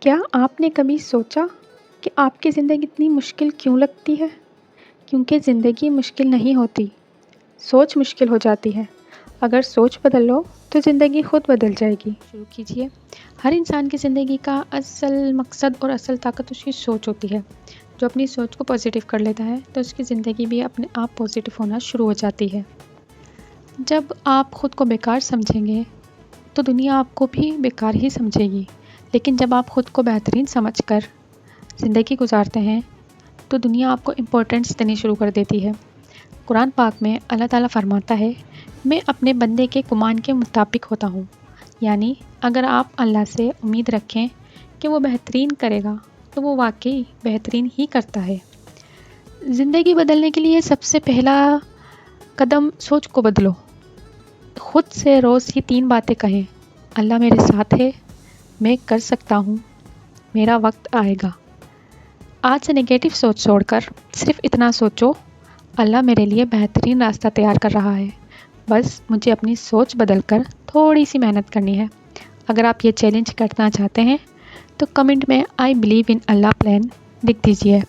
کیا آپ نے کبھی سوچا کہ آپ کی زندگی اتنی مشکل کیوں لگتی ہے؟ کیونکہ زندگی مشکل نہیں ہوتی، سوچ مشکل ہو جاتی ہے۔ اگر سوچ بدل لو تو زندگی خود بدل جائے گی۔ شروع کیجیے۔ ہر انسان کی زندگی کا اصل مقصد اور اصل طاقت اس کی سوچ ہوتی ہے۔ جو اپنی سوچ کو پازیٹیو کر لیتا ہے تو اس کی زندگی بھی اپنے آپ پازیٹیو ہونا شروع ہو جاتی ہے۔ جب آپ خود کو بیکار سمجھیں گے تو دنیا آپ کو بھی بیکار ہی سمجھے گی، لیکن جب آپ خود کو بہترین سمجھ کر زندگی گزارتے ہیں تو دنیا آپ کو امپورٹنس دینی شروع کر دیتی ہے۔ قرآن پاک میں اللہ تعالیٰ فرماتا ہے، میں اپنے بندے کے گمان کے مطابق ہوتا ہوں۔ یعنی اگر آپ اللہ سے امید رکھیں کہ وہ بہترین کرے گا تو وہ واقعی بہترین ہی کرتا ہے۔ زندگی بدلنے کے لیے سب سے پہلا قدم سوچ کو بدلو۔ خود سے روز یہ 3 باتیں کہیں: اللہ میرے ساتھ ہے، میں کر سکتا ہوں، میرا وقت آئے گا۔ آج سے نگیٹو سوچ چھوڑ کر صرف اتنا سوچو: اللہ میرے لیے بہترین راستہ تیار کر رہا ہے، بس مجھے اپنی سوچ بدل کر تھوڑی سی محنت کرنی ہے۔ اگر آپ یہ چیلنج کرنا چاہتے ہیں تو کمنٹ میں "I believe in Allah" plan لکھ دیجیے۔